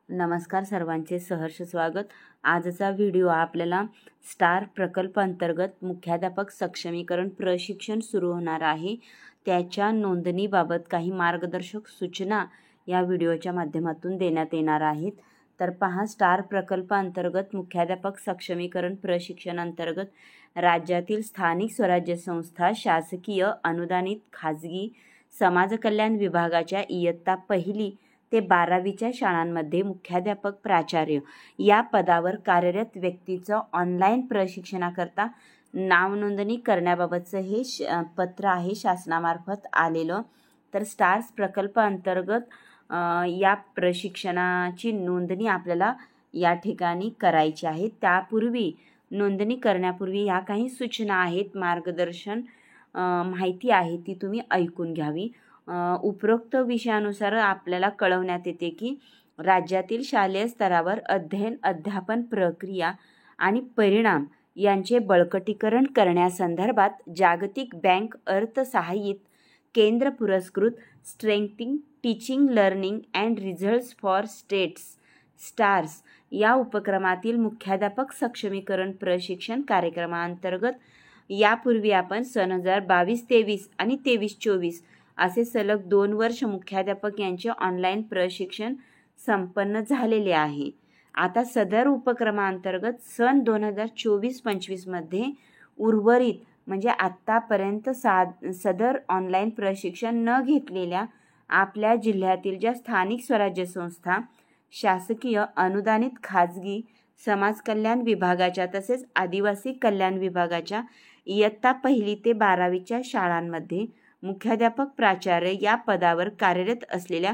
नमस्कार सर्वांचे सहर्ष स्वागत। आजचा व्हिडिओ आपल्याला स्टार प्रकल्प अंतर्गत मुख्याध्यापक सक्षमीकरण प्रशिक्षण सुरू होणार आहे, त्याच्या नोंदणीबाबत काही मार्गदर्शक सूचना या व्हिडिओच्या माध्यमातून देण्यात येणार आहेत। तर पहा, स्टार प्रकल्प अंतर्गत मुख्याध्यापक सक्षमीकरण प्रशिक्षण अंतर्गत राज्यातील स्थानिक स्वराज्य संस्था, शासकीय, अनुदानित, खाजगी, समाज कल्याण विभागाच्या इयत्ता 1ली ते 12वीच्या शाळांमध्ये मुख्याध्यापक, प्राचार्य या पदावर कार्यरत व्यक्तीचं ऑनलाईन प्रशिक्षणाकरता नाव नोंदणी करण्याबाबतचं हे पत्र आहे शासनामार्फत आलेलं। तर स्टार्स प्रकल्प अंतर्गत या प्रशिक्षणाची नोंदणी आपल्याला या ठिकाणी करायची आहे। त्यापूर्वी नोंदणी करण्यापूर्वी या काही सूचना आहेत, मार्गदर्शन माहिती आहे ती तुम्ही ऐकून घ्यावी। उपरोक्त विषयानुसार आपल्याला कळवण्यात येते की राज्यातील शालेय स्तरावर अध्ययन, अध्यापन प्रक्रिया आणि परिणाम यांचे बळकटीकरण करण्यासंदर्भात जागतिक बँक अर्थसहाय्यित केंद्र पुरस्कृत strengthening teaching learning and results for states stars या उपक्रमातील मुख्याध्यापक सक्षमीकरण प्रशिक्षण कार्यक्रमांतर्गत यापूर्वी आपण सन 2022-23 आणि 23-24 असे सलग 2 वर्ष मुख्याध्यापक यांचे ऑनलाईन प्रशिक्षण संपन्न झालेले आहे। आता सदर उपक्रमांतर्गत सन 2024-25 मध्ये उर्वरित म्हणजे आत्तापर्यंत सदर ऑनलाईन प्रशिक्षण न घेतलेल्या आपल्या जिल्ह्यातील ज्या स्थानिक स्वराज्य संस्था, शासकीय, अनुदानित, खाजगी, समाज कल्याण विभागाच्या तसेच आदिवासी कल्याण विभागाच्या इयत्ता 1ली ते 12वीच्या शाळांमध्ये मुख्याध्यापक, प्राचार्य या पदावर कार्यरत असलेल्या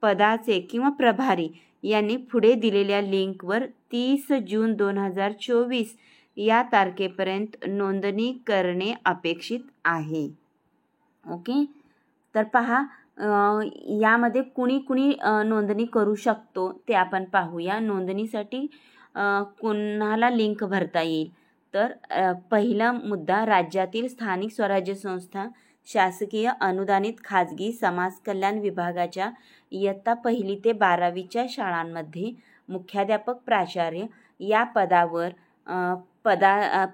पदाचे किंवा प्रभारी यांनी पुढे दिलेल्या लिंकवर 30 जून 2024 या तारखेपर्यंत नोंदणी करणे अपेक्षित आहे। ओके, तर पहा, यामध्ये कुणी नोंदणी करू शकतो ते आपण पाहूया। नोंदणीसाठी कोणाला लिंक भरता येईल, तर पहिला मुद्दा, राज्यातील स्थानिक स्वराज्य संस्था, शासकीय, अनुदानित, खाजगी, समाज कल्याण विभागाच्या इयत्ता 1ली ते 12वीच्या शाळांमध्ये मुख्याध्यापक, प्राचार्य या पदावर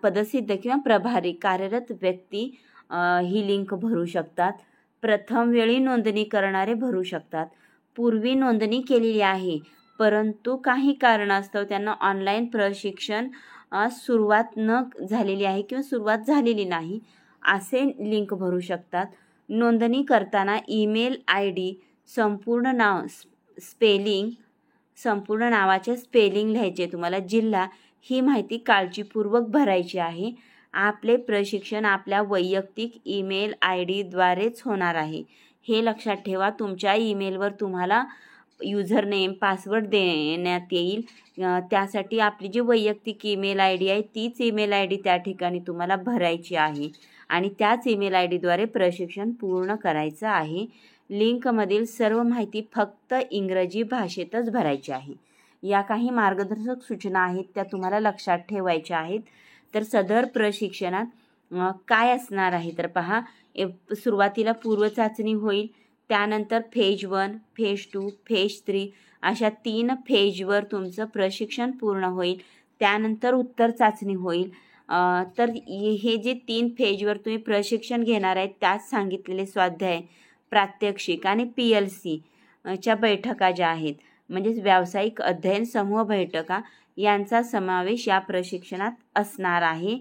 पदसिद्ध किंवा प्रभारी कार्यरत व्यक्ती ही लिंक भरू शकतात। प्रथम वेळी नोंदणी करणारे भरू शकतात। पूर्वी नोंदणी केलेली आहे परंतु काही कारणास्तव त्यांना ऑनलाईन प्रशिक्षण सुरुवात न झालेली आहे किंवा सुरुवात झालेली नाही असे लिंक भरू शकतात। नोंदणी करताना ईमेल ID, संपूर्ण नाव, संपूर्ण नावाचे स्पेलिंग लिहायचे, तुम्हाला जिल्हा ही माहिती काळजीपूर्वक भरायची आहे। आपले प्रशिक्षण आपल्या वैयक्तिक ईमेल ID द्वारेच होणार आहे, हे लक्षात ठेवा। तुमच्या ईमेलवर तुम्हाला युजर नेम, पासवर्ड देण्यात येईल, त्यासाठी आपली जी वैयक्तिक ईमेल ID आहे तीच ईमेल ID त्या ठिकाणी तुम्हाला भरायची आहे आणि त्याच ईमेल ID द्वारे प्रशिक्षण पूर्ण करायचं आहे। लिंकमधील सर्व माहिती फक्त इंग्रजी भाषेतच भरायची आहे। या काही मार्गदर्शक सूचना आहेत त्या तुम्हाला लक्षात ठेवायच्या आहेत। तर सदर प्रशिक्षणात काय असणार आहे, तर पहा, सुरुवातीला पूर्वचाचणी होईल, त्यानंतर फेज 1, फेज 2, फेज 3 अशा 3 फेजवर तुमचं प्रशिक्षण पूर्ण होईल। त्यानंतर उत्तर चाचणी होईल। तर हे जे 3 फेजवर तुम्ही प्रशिक्षण घेणार आहेत त्यात सांगितलेले स्वाध्याय, प्रात्यक्षिक आणि PLC च्या बैठका ज्या आहेत म्हणजे व्यावसायिक अध्ययन समूह बैठका यांचा समावेश या प्रशिक्षणात असणार आहे।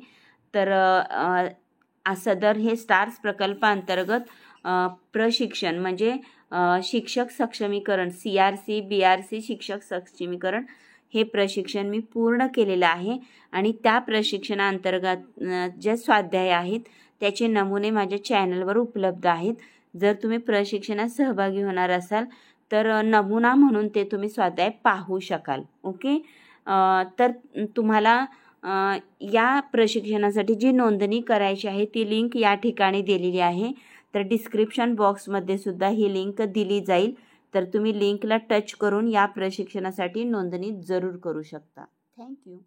तर सदर हे स्टार्स प्रकल्पांतर्गत प्रशिक्षण म्हणजे शिक्षक सक्षमीकरण CRC BRC शिक्षक सक्षमीकरण हे प्रशिक्षण मी पूर्ण केलेलं आहे आणि त्या प्रशिक्षणाअंतर्गत जे स्वाध्याय आहेत त्याचे नमुने माझ्या चॅनलवर उपलब्ध आहेत। जर तुम्ही प्रशिक्षणात सहभागी होणार असाल तर नमुना म्हणून ते तुम्ही स्वाध्याय पाहू शकाल। ओके, तर तुम्हाला या प्रशिक्षणासाठी जी नोंदणी करायची आहे ती लिंक या ठिकाणी दिलेली आहे। तर डिस्क्रिप्शन बॉक्समध्ये सुद्धा ही लिंक दिली जाईल, तर तुम्ही लिंकला टच करून या प्रशिक्षणासाठी नोंदणी जरूर करू शकता। थँक्यू।